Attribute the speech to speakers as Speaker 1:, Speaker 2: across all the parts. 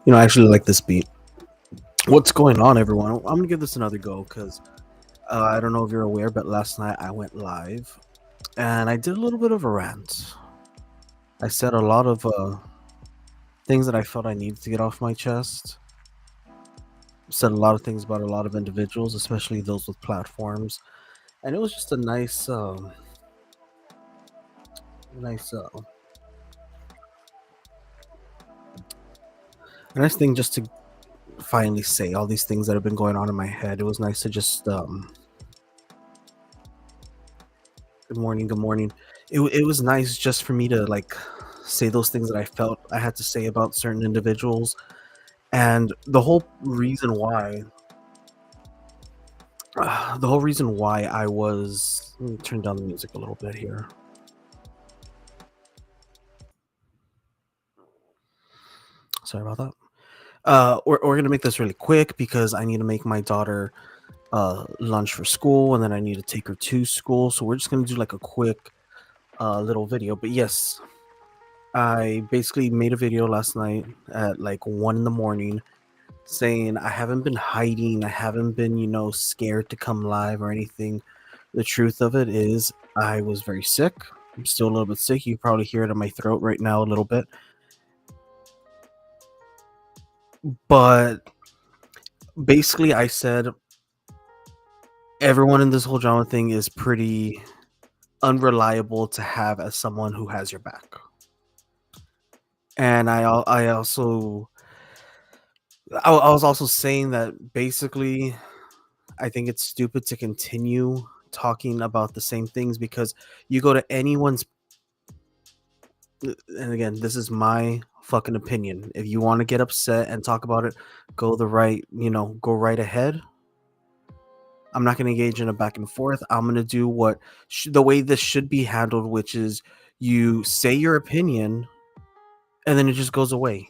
Speaker 1: I actually like this beat. What's going on, everyone? I'm gonna give this another go because I don't know if you're aware, but last night I went live and I did a little bit of a rant. I said a lot of things that I felt I needed to get off my chest. Said a lot of things about a lot of individuals, especially those with platforms, and it was just nice, a nice thing just to finally say all these things that have been going on in my head. It was nice to just good morning, good morning. It was nice just for me to like say those things that I felt I had to say about certain individuals. And the whole reason why I was, let me turn down the music a little bit here. Sorry about that. We're gonna make this really quick because I need to make my daughter lunch for school, and then I need to take her to school. So we're just gonna do like a quick little video. But yes, I basically made a video last night at like 1 in the morning saying I haven't been hiding, I haven't been, scared to come live or anything. The truth of it is, I was very sick. I'm still a little bit sick. You probably hear it in my throat right now a little bit. But basically, I said everyone in this whole drama thing is pretty unreliable to have as someone who has your back. And I was also saying that basically I think it's stupid to continue talking about the same things because you go to anyone's, and again, this is my fucking opinion. If you want to get upset and talk about it, go right ahead. I'm not going to engage in a back and forth. I'm going to do the way this should be handled, which is you say your opinion and then it just goes away.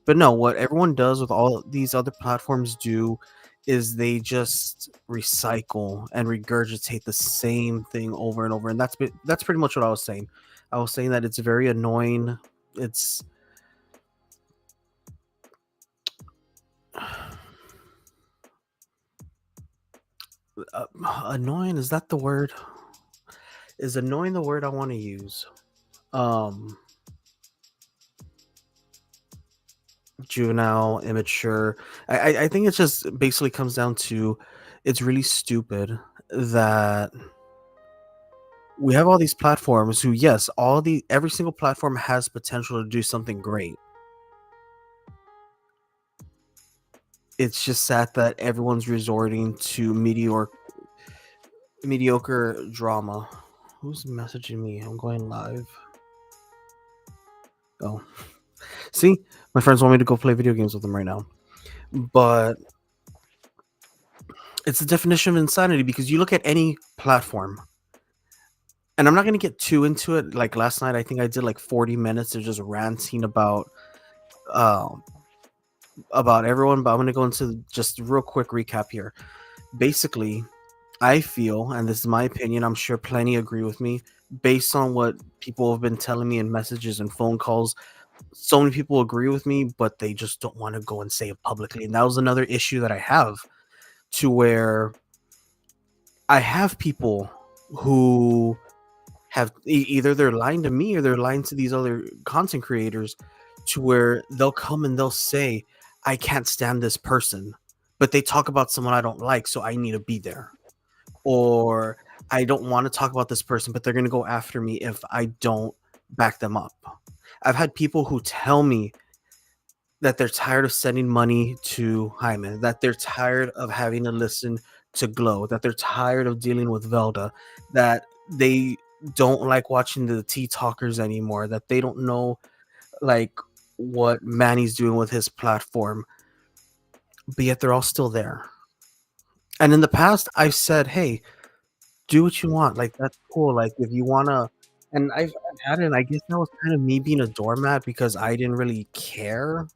Speaker 1: But no, what everyone does with all these other platforms do is they just recycle and regurgitate the same thing over and over, and that's pretty much what I was saying. I was saying that it's very annoying. It's annoying. Is that the word? Is annoying the word I want to use? Um, Juvenile, immature. I think it just basically comes down to it's really stupid that we have all these platforms who, yes, every single platform has potential to do something great. It's just sad that everyone's resorting to mediocre drama. Who's messaging me? I'm going live. Oh, see, my friends want me to go play video games with them right now, but it's the definition of insanity because you look at any platform, and I'm not going to get too into it. Like last night, I think I did like 40 minutes of just ranting um, about everyone, but I'm going to go into just a real quick recap here. Basically, I feel, and this is my opinion, I'm sure plenty agree with me, based on what people have been telling me in messages and phone calls. So many people agree with me, but they just don't want to go and say it publicly. And that was another issue that I have, to where I have people who have either they're lying to me or they're lying to these other content creators, to where they'll come and they'll say, I can't stand this person, but they talk about someone I don't like, so I need to be there. Or I don't want to talk about this person, but they're going to go after me if I don't back them up. I've had people who tell me that they're tired of sending money to Hyman, that they're tired of having to listen to Glow, that they're tired of dealing with Velda, that they don't like watching the Tea Talkers anymore, that they don't know like what Manny's doing with his platform, but yet they're all still there. And in the past, I've said, hey, do what you want. Like, that's cool. Like, if you wanna, and I've had it. And I guess that was kind of me being a doormat because I didn't really care.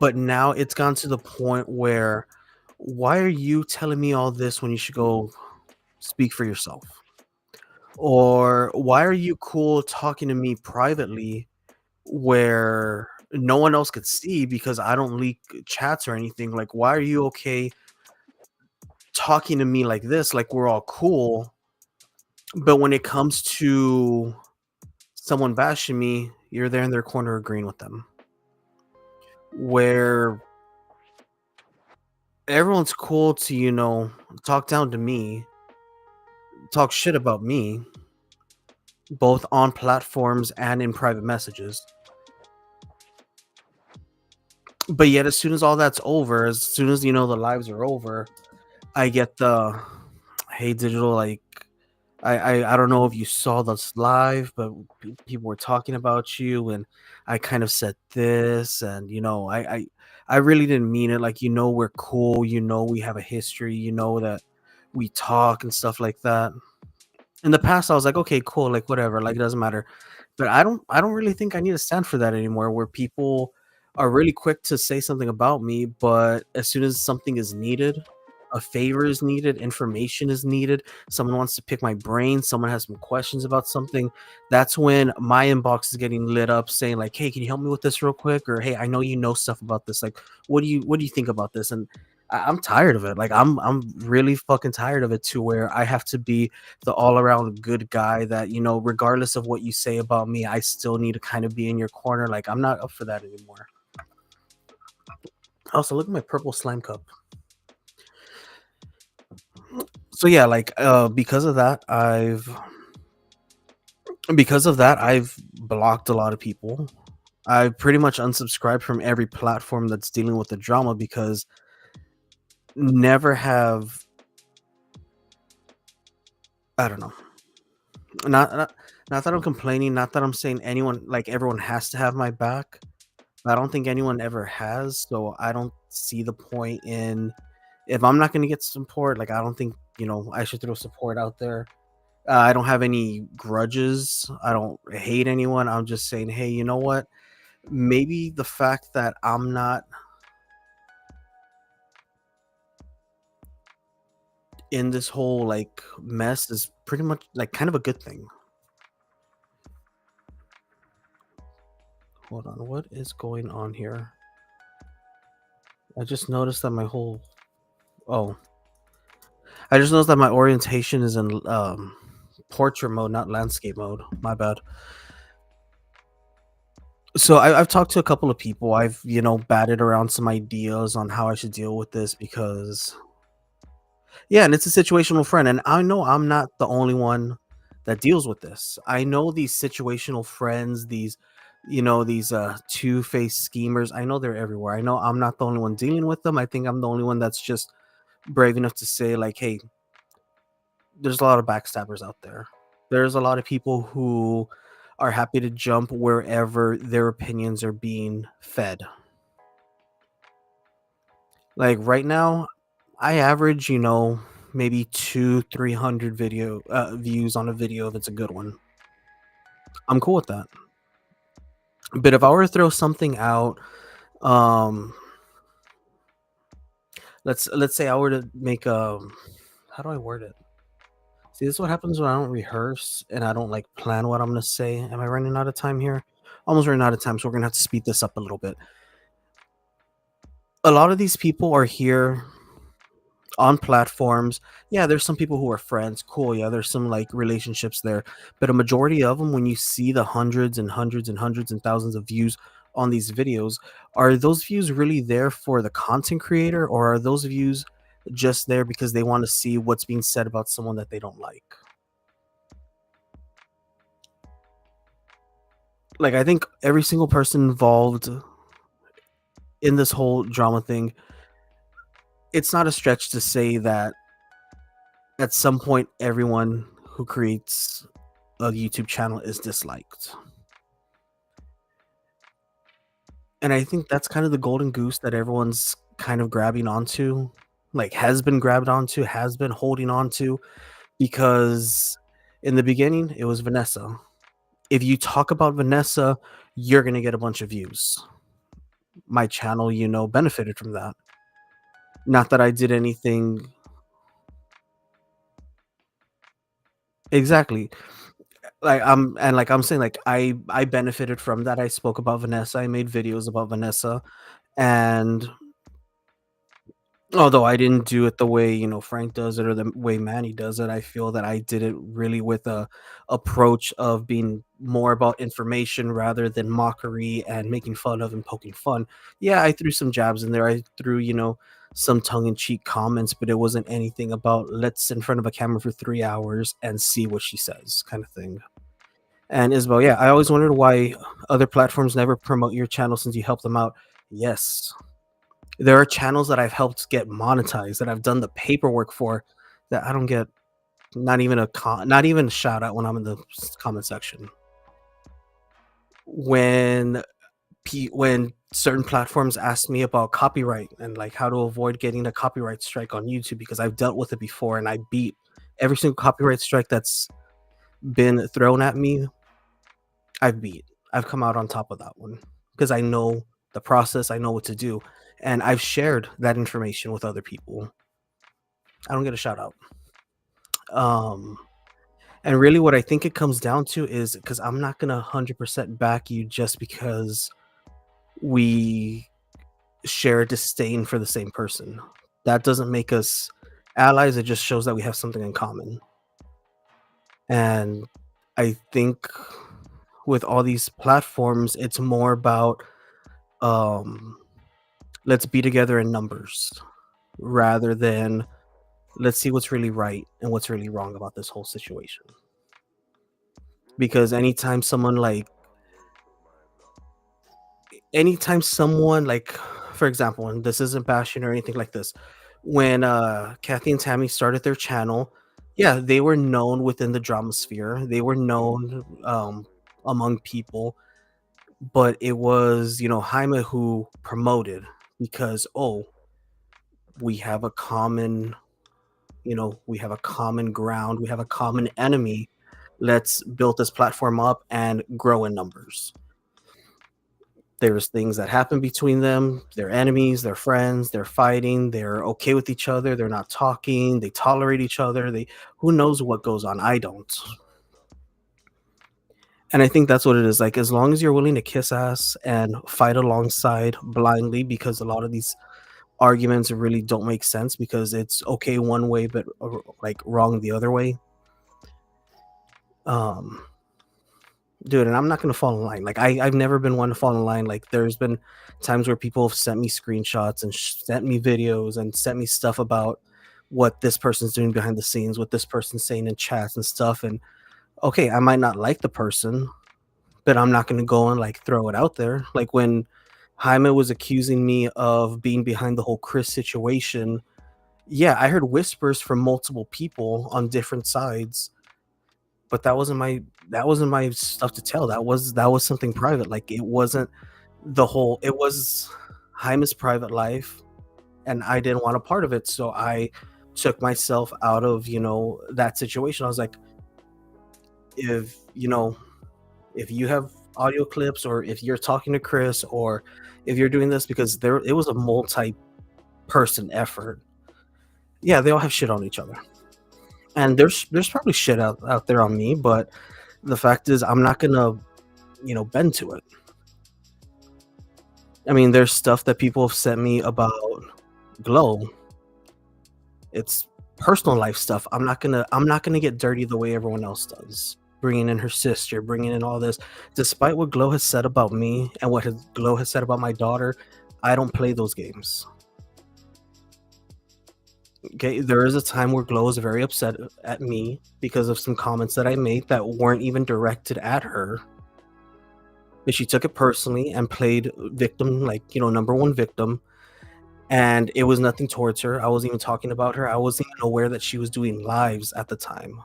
Speaker 1: But now it's gone to the point where, why are you telling me all this when you should go speak for yourself? Or why are you cool talking to me privately where no one else could see because I don't leak chats or anything? Like, why are you okay talking to me like this, like we're all cool, but when it comes to someone bashing me, you're there in their corner agreeing with them. Where everyone's cool to, talk down to me, talk shit about me, both on platforms and in private messages. But yet, as soon as all that's over, as soon as the lives are over, I get the hey digital, like I don't know if you saw this live, but people were talking about you, and I kind of said this, and I really didn't mean it. Like, we're cool. We have a history. That we talk and stuff like that. In the past, I was like, okay, cool, like whatever, like it doesn't matter. But I don't really think I need to stand for that anymore. Where people are really quick to say something about me, but as soon as something is needed, a favor is needed, information is needed, someone wants to pick my brain, someone has some questions about something, that's when my inbox is getting lit up saying like, hey, can you help me with this real quick? Or hey, I know you know stuff about this. Like, what do you think about this? And I'm tired of it. Like, I'm really fucking tired of it, to where I have to be the all around good guy that, regardless of what you say about me, I still need to kind of be in your corner. Like, I'm not up for that anymore. Also, look at my purple slime cup. So yeah, like because of that I've blocked a lot of people. I pretty much unsubscribed from every platform that's dealing with the drama, because never have I don't know. Not that I'm complaining, not that I'm saying anyone, like everyone has to have my back. I don't think anyone ever has, so I don't see the point in, if I'm not gonna get support, like I don't think, I should throw support out there. I don't have any grudges. I don't hate anyone. I'm just saying, hey, you know what? Maybe the fact that I'm not in this whole like mess is pretty much like kind of a good thing. Hold on, what is going on here? I just noticed that my whole oh, I just noticed that my orientation is in portrait mode, not landscape mode. My bad. So I've talked to a couple of people. I've batted around some ideas on how I should deal with this, because yeah, and it's a situational friend, and I know I'm not the only one that deals with this. I know these situational friends, these two-faced schemers. I know they're everywhere. I know I'm not the only one dealing with them. I think I'm the only one that's just brave enough to say like, hey, there's a lot of backstabbers out there. There's a lot of people who are happy to jump wherever their opinions are being fed. Like right now, I average, maybe 300 video views on a video if it's a good one. I'm cool with that. But if I were to throw something out, um, let's say I were to make a, how do I word it? See, this is what happens when I don't rehearse and I don't like plan what I'm gonna say. Am I running out of time here? Almost running out of time, so we're gonna have to speed this up a little bit. A lot of these people are here on platforms. Yeah, there's some people who are friends. Cool. Yeah, there's some like relationships there. But a majority of them, when you see the hundreds and hundreds and hundreds and thousands of views on these videos, are those views really there for the content creator, or are those views just there because they want to see what's being said about someone that they don't like? Like, I think every single person involved in this whole drama thing, it's not a stretch to say that at some point everyone who creates a YouTube channel is disliked. And I think that's kind of the golden goose that everyone's kind of grabbing onto, like has been grabbed onto, has been holding on to, because in the beginning it was Vanessa. If you talk about Vanessa, you're going to get a bunch of views. My channel, benefited from that. Not that I did anything. exactly. Like I'm saying, like I benefited from that. I spoke about Vanessa. I made videos about Vanessa, and although I didn't do it the way, Frank does it or the way Manny does it, I feel that I did it really with a approach of being more about information rather than mockery and making fun of and poking fun. Yeah, I threw some jabs in there. I threw, some tongue-in-cheek comments, but it wasn't anything about let's sit in front of a camera for 3 hours and see what she says kind of thing. And Isabel, yeah, I always wondered why other platforms never promote your channel since you helped them out. Yes, there are channels that I've helped get monetized that I've done the paperwork for that I don't get not even a shout out when I'm in the comment section. When when certain platforms ask me about copyright and like how to avoid getting a copyright strike on YouTube because I've dealt with it before and I beat every single copyright strike that's been thrown at me, I've beat. I've come out on top of that one because I know the process, I know what to do, and I've shared that information with other people. I don't get a shout out. Um, and really, what I think it comes down to is because I'm not gonna 100% back you just because we share a disdain for the same person. That doesn't make us allies. It just shows that we have something in common. And I think with all these platforms, it's more about um, let's be together in numbers rather than let's see what's really right and what's really wrong about this whole situation. Because anytime someone like for example, and this isn't bashing or anything like this, when Kathy and Tammy started their channel, yeah, they were known within the drama sphere. They were known among people, but it was, Jaime who promoted because we have a common, we have a common ground, we have a common enemy. Let's build this platform up and grow in numbers. There's things that happen between them. They're enemies, they're friends, they're fighting, they're okay with each other, they're not talking, they tolerate each other. They Who knows what goes on? I don't. And I think that's what it is. Like as long as you're willing to kiss ass and fight alongside blindly, because a lot of these arguments really don't make sense because it's okay one way but like wrong the other way. Um Dude, and I'm not gonna fall in line. Like I've never been one to fall in line. Like there's been times where people have sent me screenshots and sent me videos and sent me stuff about what this person's doing behind the scenes, what this person's saying in chats and stuff. And okay, I might not like the person, but I'm not gonna go and like throw it out there. Like when Jaime was accusing me of being behind the whole Chris situation, yeah, I heard whispers from multiple people on different sides, but that wasn't my stuff to tell. That was something private. Like it wasn't it was Jaime's private life and I didn't want a part of it. So I took myself out of, that situation. I was like, if if you have audio clips or if you're talking to Chris or if you're doing this because it was a multi-person effort. Yeah, they all have shit on each other. And there's probably shit out there on me, but the fact is I'm not gonna bend to it. I mean, there's stuff that people have sent me about Glow. It's personal life stuff. I'm not gonna get dirty the way everyone else does. Bringing in her sister, bringing in all this. Despite what Glow has said about me and what Glow has said about my daughter, I don't play those games. Okay, there is a time where Glow was very upset at me because of some comments that I made that weren't even directed at her. But she took it personally and played victim, like, number one victim. And it was nothing towards her. I wasn't even talking about her. I wasn't even aware that she was doing lives at the time.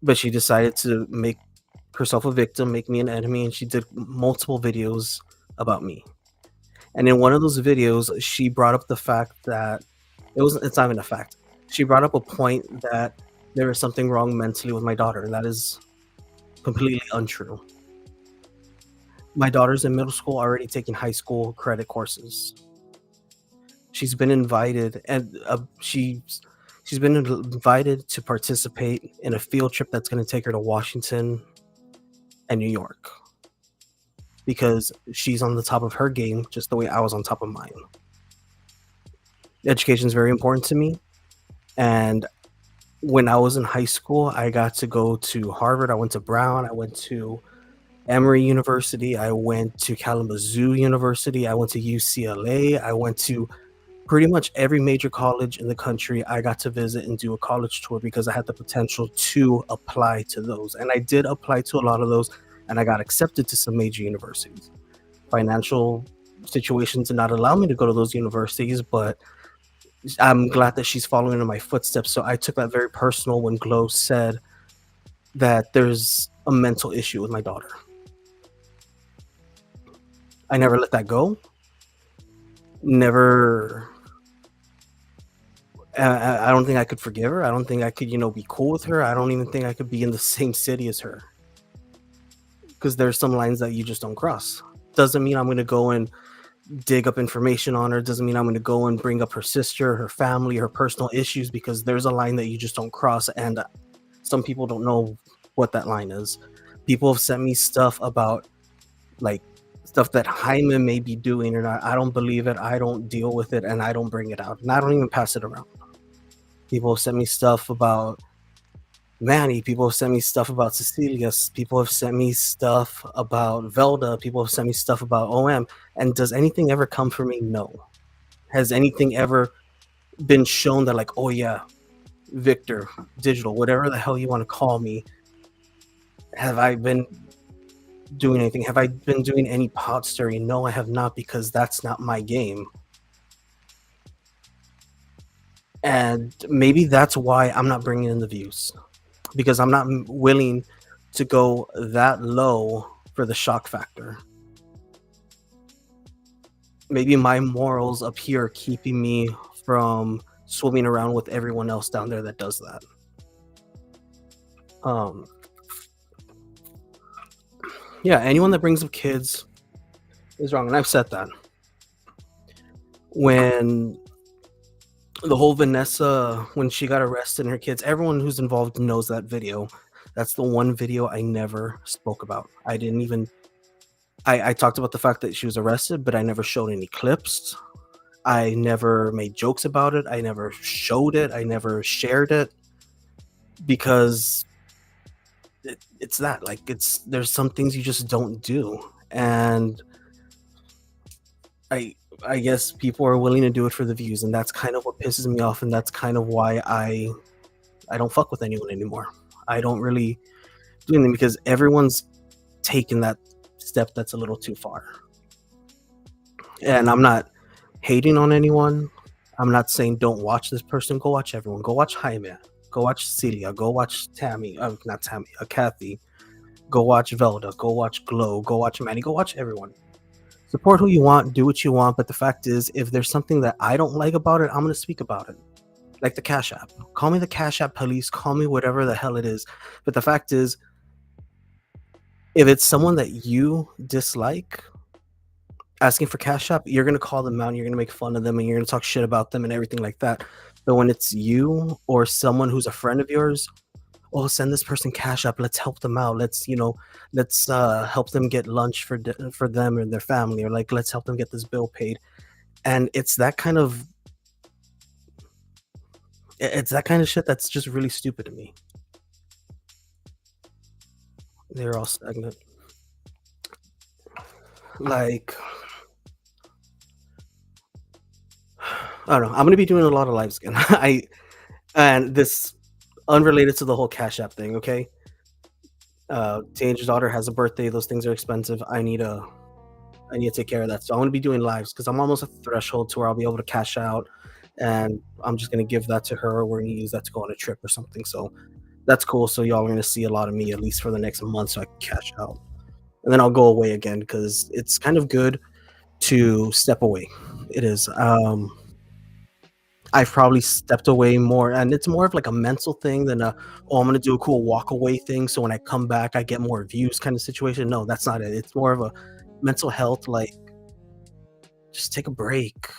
Speaker 1: But she decided to make herself a victim, make me an enemy, and she did multiple videos about me. And in one of those videos, she brought up the fact that it's not even a fact. She brought up a point that there is something wrong mentally with my daughter, and that is completely untrue. My daughter's in middle school already taking high school credit courses. She's been invited and She's been invited to participate in a field trip that's going to take her to Washington and New York because she's on the top of her game, just the way I was on top of mine. Education is very important to me, and when I was in high school, I got to go to Harvard. I went to Brown. I went to Emory University. I went to Kalamazoo University. I went to UCLA. I went to pretty much every major college in the country. I got to visit and do a college tour because I had the potential to apply to those. And I did apply to a lot of those, and I got accepted to some major universities. Financial situations did not allow me to go to those universities, but I'm glad that she's following in my footsteps. So I took that very personal when Glow said that there's a mental issue with my daughter. I never let that go. Never. I don't think I could forgive her. I don't think I could, be cool with her. I don't even think I could be in the same city as her. Because there's some lines that you just don't cross. Doesn't mean I'm going to go and dig up information on her. Doesn't mean I'm going to go and bring up her sister, her family, her personal issues, because there's a line that you just don't cross. And some people don't know what that line is. People have sent me stuff about like stuff that Jaime may be doing, and I don't believe it. I don't deal with it, and I don't bring it out, and I don't even pass it around. People have sent me stuff about Manny. People have sent me stuff about Cecilia. People have sent me stuff about Velda. People have sent me stuff about OM. And does anything ever come from me? No. Has anything ever been shown that, like, oh yeah, Victor, Digital, whatever the hell you want to call me, have I been doing anything? Have I been doing any pot stirring? No, I have not, because that's not my game. And maybe that's why I'm not bringing in the views, because I'm not willing to go that low for the shock factor. Maybe my morals up here are keeping me from swimming around with everyone else down there that does that. Yeah, anyone that brings up kids is wrong, and I've said that. When the whole Vanessa, when she got arrested and her kids, everyone who's involved knows that video. That's the one video I never spoke about. I didn't even, I talked about the fact that she was arrested, but I never showed any clips. I never made jokes about it. I never showed it. I never shared it, because it's that, like, there's some things you just don't do. And I guess people are willing to do it for the views, and that's kind of what pisses me off, and that's kind of why I don't fuck with anyone anymore. I don't really do anything, because everyone's taken that step that's a little too far. And I'm not hating on anyone. I'm not saying don't watch this person. Go watch everyone. Go watch Jaime. Go watch Celia. Go watch Tammy. Not Tammy. Kathy. Go watch Velda. Go watch Glow. Go watch Manny. Go watch everyone. Support who you want, do what you want, but the fact is, if there's something that I don't like about it, I'm going to speak about it. Like the Cash App. Call me the Cash App police, call me whatever the hell it is. But the fact is, if it's someone that you dislike asking for Cash App, you're going to call them out, and you're going to make fun of them, and you're going to talk shit about them and everything like that. But when it's you or someone who's a friend of yours, oh, send this person Cash App, let's help them out, let's help them get lunch for them and their family, or like, let's help them get this bill paid. And it's that kind of shit that's just really stupid to me. They're all stagnant. Like, I don't know, I'm gonna be doing a lot of lives again. And this unrelated to the whole Cash App thing, okay? Teenager's daughter has a birthday. Those things are expensive. I need to take care of that. So I'm gonna be doing lives, because I'm almost at the threshold to where I'll be able to cash out, and I'm just gonna give that to her, or we're gonna use that to go on a trip or something. So that's cool. So y'all are gonna see a lot of me, at least for the next month, so I can cash out. And then I'll go away again, because it's kind of good to step away. It is. I've probably stepped away more, and it's more of like a mental thing than I'm gonna do a cool walk away thing, so when I come back I get more views kind of situation. No, that's not it. It's more of a mental health, like, just take a break,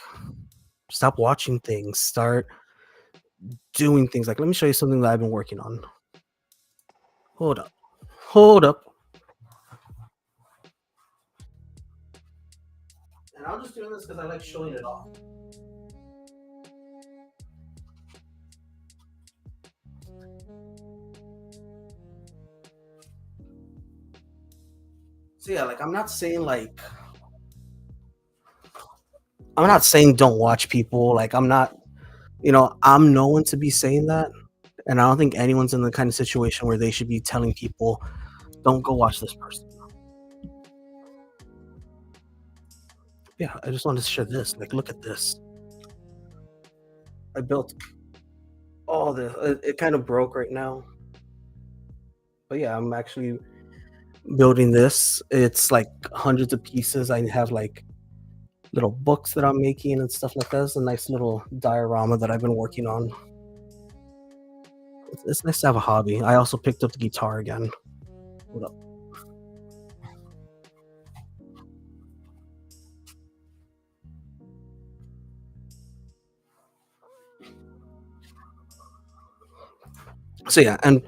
Speaker 1: stop watching things, start doing things. Like, let me show you something that I've been working on. Hold up. Hold up. And I'm just doing this because I like showing it off. So yeah, like I'm not saying don't watch people. Like I'm not, I'm no one to be saying that. And I don't think anyone's in the kind of situation where they should be telling people, don't go watch this person. Yeah, I just wanted to share this. Like, look at this. I built all this. It kind of broke right now. But yeah, I'm actually building this. It's like hundreds of pieces. I have like little books that I'm making and stuff like that. It's a nice little diorama that I've been working on. It's nice to have a hobby. I also picked up the guitar again. Hold up. So yeah, and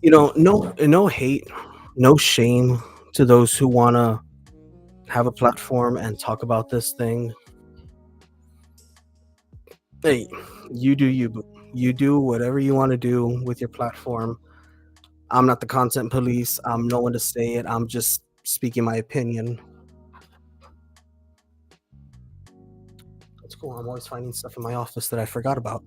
Speaker 1: no hate, no shame to those who wanna have a platform and talk about this thing. Hey, you do you. You do whatever you want to do with your platform. I'm not the content police. I'm no one to say it. I'm just speaking my opinion. It's cool. I'm always finding stuff in my office that I forgot about.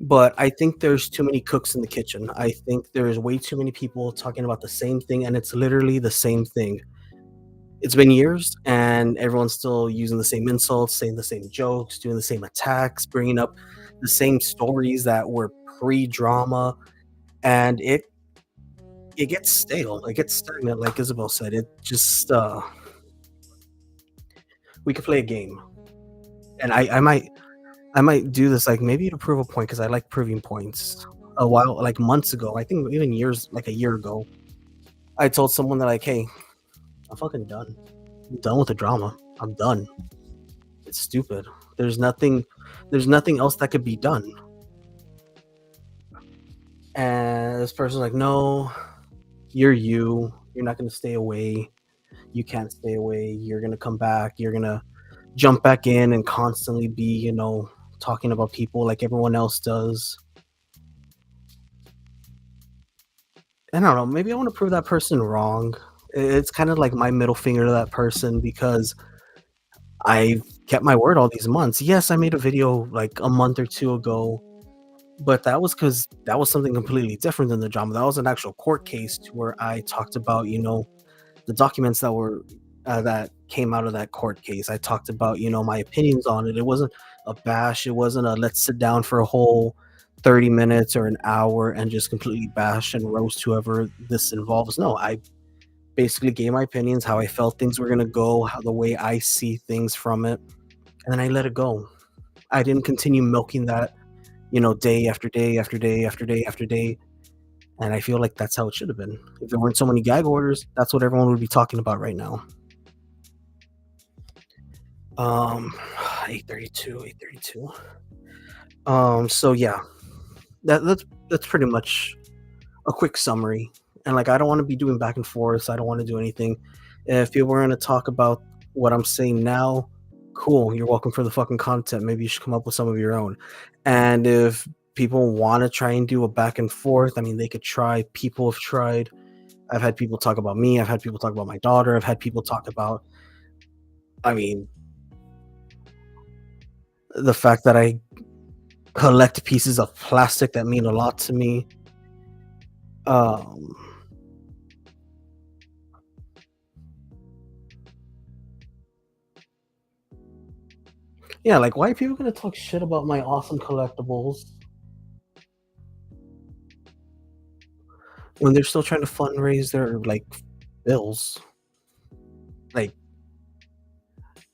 Speaker 1: But I think there's too many cooks in the kitchen. I think there's way too many people talking about the same thing, and it's literally the same thing. It's been years, and everyone's still using the same insults, saying the same jokes, doing the same attacks, bringing up the same stories that were pre-drama, and it gets stale. It gets stagnant, like Isabel said. It just we could play a game, and I might do this like maybe to prove a point because I like proving points. A while, like months ago, I think even years, like a year ago, I told someone that like, hey, I'm fucking done. I'm done with the drama. I'm done. It's stupid. There's nothing. There's nothing else that could be done. And this person's like, no, you're you. You're not gonna stay away. You can't stay away. You're gonna come back. You're gonna jump back in and constantly be, talking about people like everyone else does. And I don't know, maybe I want to prove that person wrong. It's kind of like my middle finger to that person because I've kept my word all these months. Yes, I made a video like a month or two ago, but that was because that was something completely different than the drama. That was an actual court case to where I talked about, the documents that came out of that court case. I talked about, my opinions on it. It wasn't a bash. It wasn't a let's sit down for a whole 30 minutes or an hour and just completely bash and roast whoever this involves. No, I basically gave my opinions, how I felt things were gonna go, how the way I see things from it, and then I let it go. I didn't continue milking that, day after day after day after day after day. And I feel like that's how it should have been. If there weren't so many gag orders, that's what everyone would be talking about right now. Um, 8:32, 8:32. So yeah, that's pretty much a quick summary. And like, I don't want to be doing back and forth. I don't want to do anything. If people were going to talk about what I'm saying now, cool. You're welcome for the fucking content. Maybe you should come up with some of your own. And if people want to try and do a back and forth, I mean, they could try. People have tried. I've had people talk about me. I've had people talk about my daughter. I've had people talk about, I mean, the fact that I collect pieces of plastic that mean a lot to me. Um, yeah, like why are people gonna talk shit about my awesome collectibles when they're still trying to fundraise their like bills? Like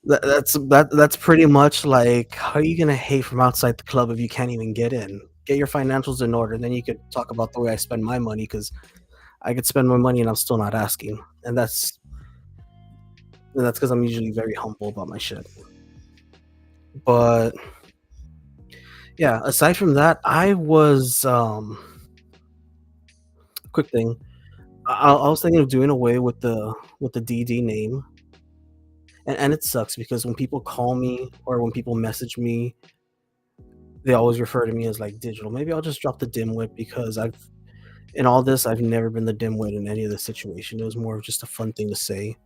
Speaker 1: that's pretty much like how are you gonna hate from outside the club if you can't even get in? Get your financials in order, then you could talk about the way I spend my money because I could spend my money and I'm still not asking, and that's because I'm usually very humble about my shit. But Yeah, aside from that, I was quick thing. I was thinking of doing away with the DD name, and it sucks because when people call me or when people message me, they always refer to me as like digital. Maybe I'll just drop the dimwit because I've in all this I've never been the dimwit in any of the situation. It was more of just a fun thing to say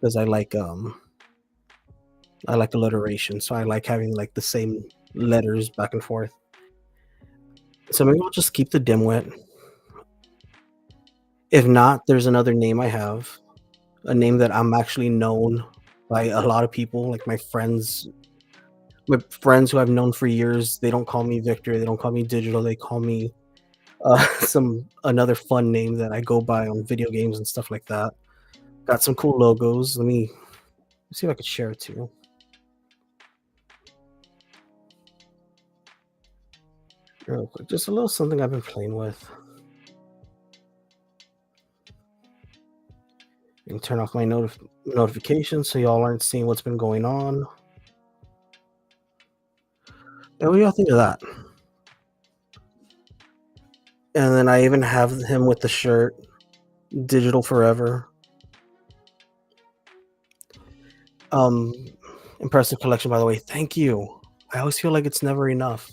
Speaker 1: because I like alliteration, so I like having like the same letters back and forth. So maybe I'll just keep the dimwit. If not, there's another name I have, a name that I'm actually known by a lot of people, like my friends who I've known for years. They don't call me Victor. They don't call me Digital. They call me some another fun name that I go by on video games and stuff like that. Got some cool logos. Let me see if I could share it too. Real quick. Just a little something I've been playing with. And turn off my notifications so y'all aren't seeing what's been going on. And what do y'all think of that? And then I even have him with the shirt, Digital Forever. Um, Impressive collection, by the way. Thank you. I always feel like it's never enough.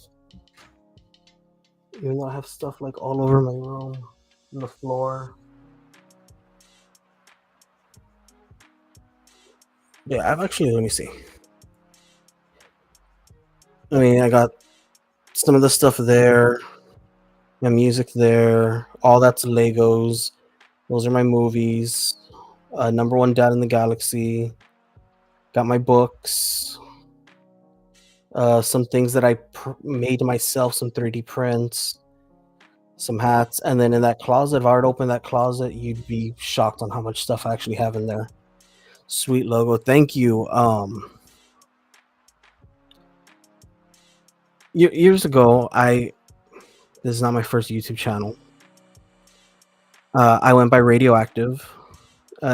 Speaker 1: Even though I have stuff like all over my room, on the floor. Yeah, I've actually, let me see. I mean, I got some of the stuff there, my music there, all that's Legos. Those are my movies. Number one dad in the galaxy. Got my books. Some things that I made myself, some 3D prints, some hats, and then in that closet, if I were to open that closet, you'd be shocked on how much stuff I actually have in there. Sweet logo, thank you. Years ago, I this is not my first YouTube channel. I went by Radioactive,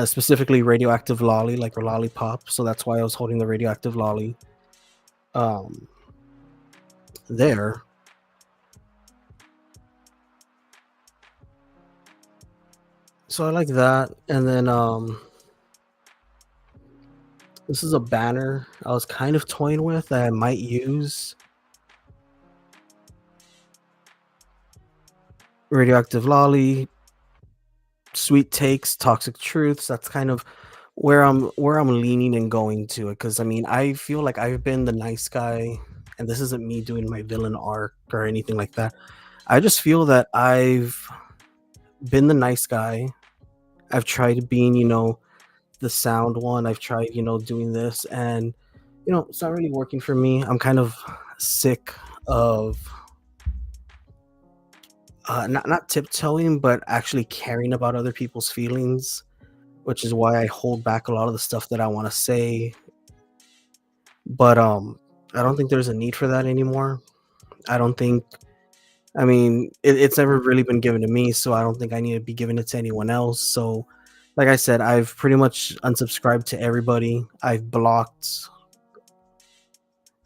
Speaker 1: specifically Radioactive Lolly, like a lollipop. So that's why I was holding the Radioactive Lolly um, there. So I like that, and then this is a banner I was kind of toying with that I might use. Radioactive Lolly, Sweet Takes, Toxic Truths. That's kind of where I'm leaning and going to it because I mean I feel like I've been the nice guy, and this isn't me doing my villain arc or anything like that. I just feel that I've been the nice guy. I've tried being, the sound one. I've tried, doing this, and it's not really working for me. I'm kind of sick of not tiptoeing, but actually caring about other people's feelings, which is why I hold back a lot of the stuff that I want to say. But I don't think there's a need for that anymore. I don't think. I mean, it's never really been given to me, so I don't think I need to be giving it to anyone else. So, like I said, I've pretty much unsubscribed to everybody. I've blocked.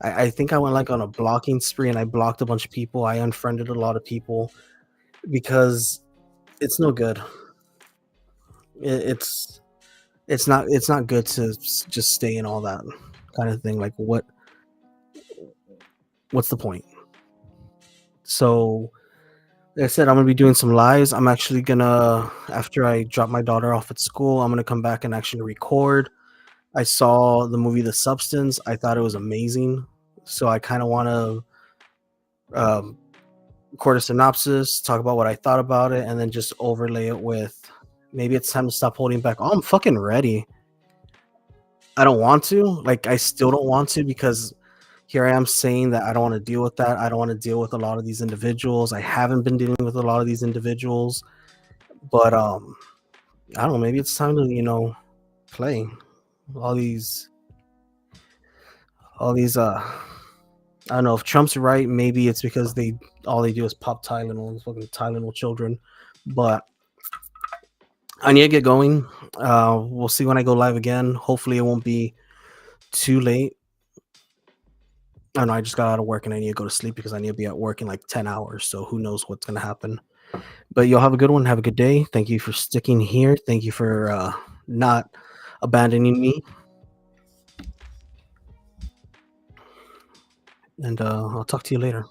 Speaker 1: I think I went like on a blocking spree, and I blocked a bunch of people. I unfriended a lot of people because it's no good. It, it's it's not good to just stay in all that kind of thing. Like what's the point? So like I said, I'm gonna be doing some lives. I'm actually gonna after I drop my daughter off at school, I'm gonna come back and actually record. I saw the movie The Substance. I thought it was amazing. So I kind of want to um, record a synopsis, talk about what I thought about it, and then just overlay it with maybe it's time to stop holding back. Oh, I'm fucking ready. I don't want to. Like, I still don't want to because here I am saying that I don't want to deal with that. I don't want to deal with a lot of these individuals. I haven't been dealing with a lot of these individuals, but I don't know. Maybe it's time to play all these all these I don't know if Trump's right. Maybe it's because they all they do is pop Tylenol, fucking Tylenol children. But I need to get going. We'll see when I go live again. Hopefully, it won't be too late. I don't know. I just got out of work and I need to go to sleep because I need to be at work in like 10 hours. So who knows what's gonna happen. But you'll have a good one. Have a good day. Thank you for sticking here. Thank you for not abandoning me. And I'll talk to you later.